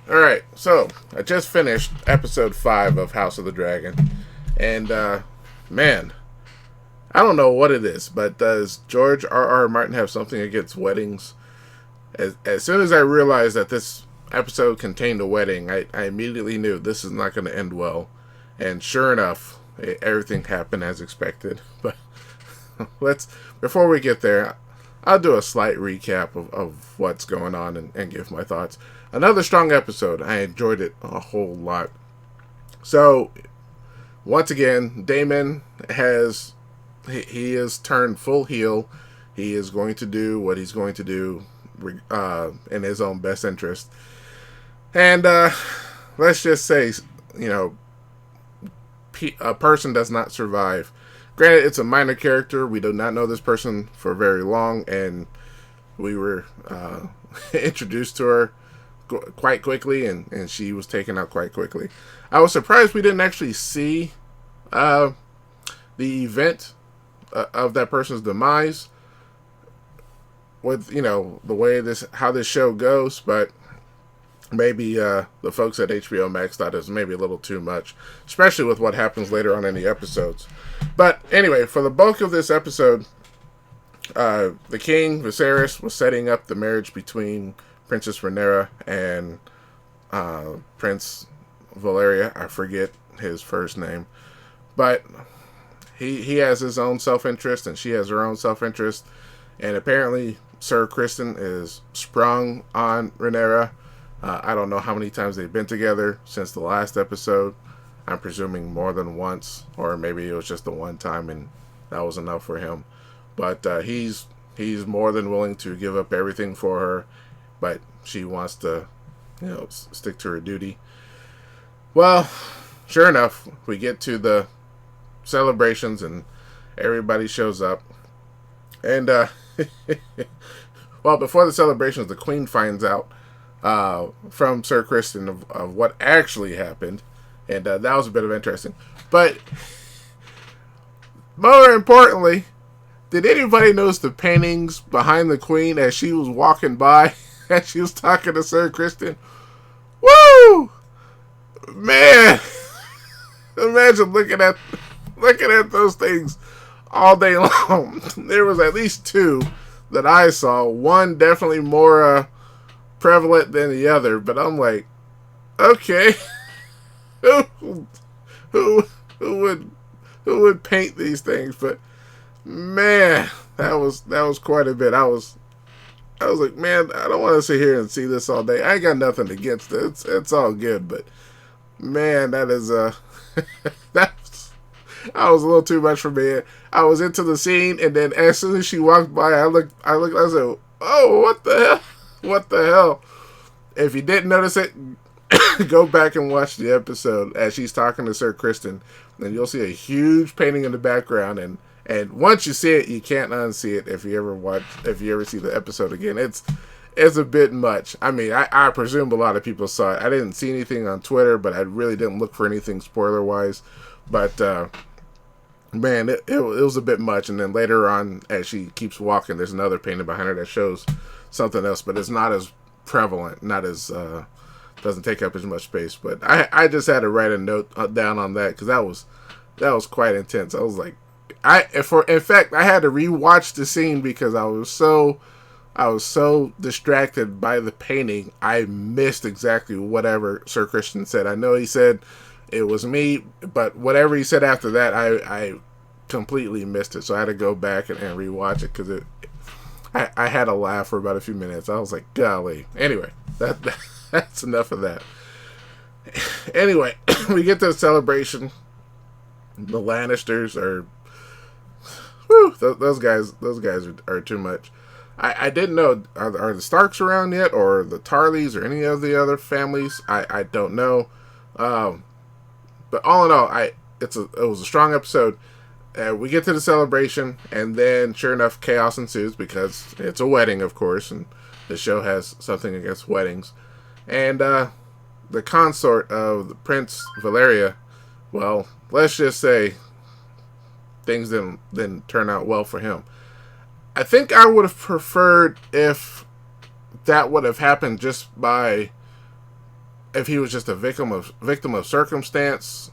Alright, so I just finished episode 5 of House of the Dragon. And, man, I don't know what it is, but does George R. Martin have something against weddings? As soon as I realized that this episode contained a wedding, I immediately knew this is not going to end well. And sure enough, everything happened as expected. But before we get there, I'll do a slight recap of what's going on and give my thoughts. Another strong episode. I enjoyed it a whole lot. So, once again, Daemon he has turned full heel. He is going to do what he's going to do in his own best interest. And let's just say, you know, a person does not survive. Granted, it's a minor character. We do not know this person for very long, and we were introduced to her quite quickly, and she was taken out quite quickly. I was surprised we didn't actually see the event of that person's demise with, you know, the way how this show goes, but maybe the folks at HBO Max thought it was maybe a little too much, especially with what happens later on in the episodes. But anyway, for the bulk of this episode, the king, Viserys, was setting up the marriage between Princess Rhaenyra and Prince Valeria. I forget his first name. But he has his own self-interest, and she has her own self-interest. And apparently, Sir Criston is sprung on Rhaenyra. I don't know how many times they've been together since the last episode. I'm presuming more than once, or maybe it was just the one time and that was enough for him. But he's more than willing to give up everything for her, but she wants to, you know, stick to her duty. Well, sure enough, we get to the celebrations and everybody shows up. And, well, before the celebrations, the queen finds out from Sir Criston of what actually happened. And that was a bit of interesting. But more importantly, did anybody notice the paintings behind the queen as she was walking by and she was talking to Sir Criston? Woo! Man! Imagine looking at those things all day long. There was at least two that I saw. One definitely more prevalent than the other, but I'm like, okay. Who would paint these things? But man, that was quite a bit. I was like, man, I don't want to sit here and see this all day. I ain't got nothing against it. It's all good, but man, that is that was a little too much for me. I was into the scene, and then as soon as she walked by, I said, oh, what the hell? What the hell? If you didn't notice it, go back and watch the episode as she's talking to Sir Criston, and you'll see a huge painting in the background. And once you see it, you can't unsee it. If you ever see the episode again, it's a bit much. I mean, I presume a lot of people saw it. I didn't see anything on Twitter, but I really didn't look for anything spoiler wise. But man, it was a bit much. And then later on, as she keeps walking, there's another painting behind her that shows something else, but it's not as prevalent, not as doesn't take up as much space. But I just had to write a note down on that because that was quite intense. I was like, in fact, I had to rewatch the scene because I was so distracted by the painting. I missed exactly whatever Sir Criston said. I know he said it was me, but whatever he said after that, I completely missed it. So I had to go back and rewatch it because I had a laugh for about a few minutes. I was like, golly. Anyway, that's enough of that. Anyway, we get to the celebration. The Lannisters are, whew, those guys are too much. I didn't know, are the Starks around yet, or the Tarleys, or any of the other families? I don't know. But all in all, it was a strong episode. We get to the celebration, and then, sure enough, chaos ensues because it's a wedding, of course, and the show has something against weddings. And the consort of Prince Valeria, well, let's just say things didn't turn out well for him. I think I would have preferred if that would have happened just by if he was just a victim of circumstance,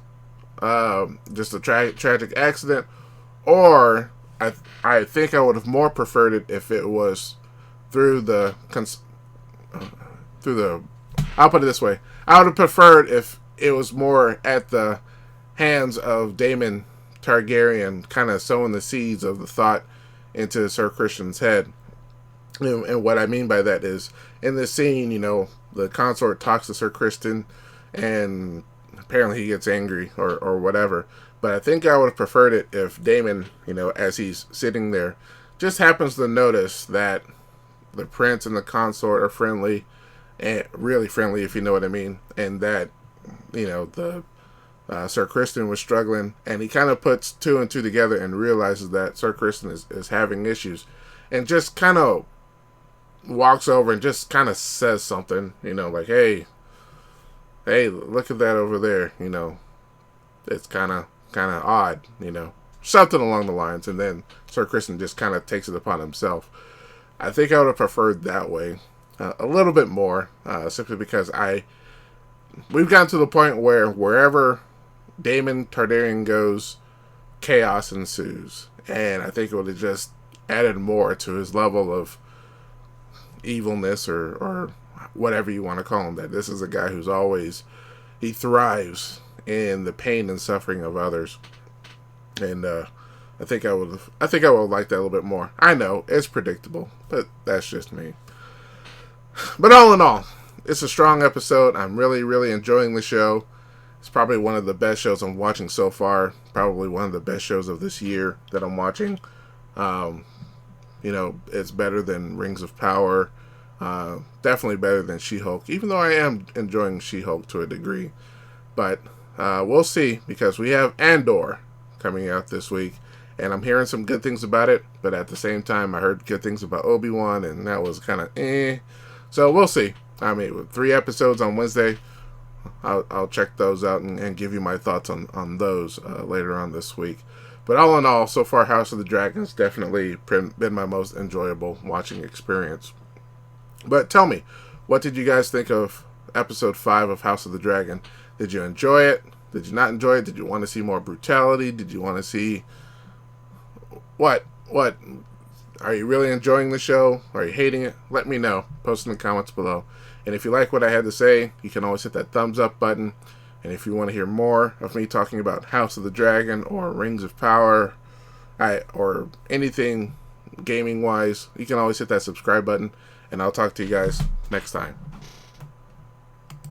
just a tragic accident, or I think I would have more preferred it if it was through the I'll put it this way. I would have preferred if it was more at the hands of Daemon Targaryen, kind of sowing the seeds of the thought into Sir Christian's head. And what I mean by that is, in this scene, the consort talks to Sir Criston, and apparently he gets angry or whatever. But I think I would have preferred it if Daemon, as he's sitting there, just happens to notice that the prince and the consort are friendly, and really friendly, if you know what I mean, and that, the Sir Criston was struggling, and he kind of puts two and two together and realizes that Sir Criston is having issues, and just kind of walks over and just kind of says something, like, hey, look at that over there, it's kind of odd, something along the lines, and then Sir Criston just kind of takes it upon himself. I think I would have preferred that way a little bit more, simply because we've gotten to the point where wherever Daemon Targaryen goes, chaos ensues, and I think it would have just added more to his level of evilness or whatever you want to call him. That this is a guy he thrives in the pain and suffering of others, and I think I would have liked that a little bit more. I know it's predictable, but that's just me. But all in all, it's a strong episode. I'm really, really enjoying the show. It's probably one of the best shows I'm watching so far. Probably one of the best shows of this year that I'm watching. It's better than Rings of Power. Definitely better than She-Hulk, even though I am enjoying She-Hulk to a degree. But we'll see, because we have Andor coming out this week, and I'm hearing some good things about it, but at the same time, I heard good things about Obi-Wan, and that was kind of eh. So we'll see. I mean, with 3 episodes on Wednesday, I'll check those out and give you my thoughts on those later on this week. But all in all, so far, House of the Dragon has definitely been my most enjoyable watching experience. But tell me, what did you guys think of episode 5 of House of the Dragon? Did you enjoy it? Did you not enjoy it? Did you want to see more brutality? Did you want to see... What? Are you really enjoying the show? Are you hating it? Let me know. Post in the comments below. And if you like what I had to say, you can always hit that thumbs up button. And if you want to hear more of me talking about House of the Dragon or Rings of Power, or anything gaming-wise, you can always hit that subscribe button. And I'll talk to you guys next time.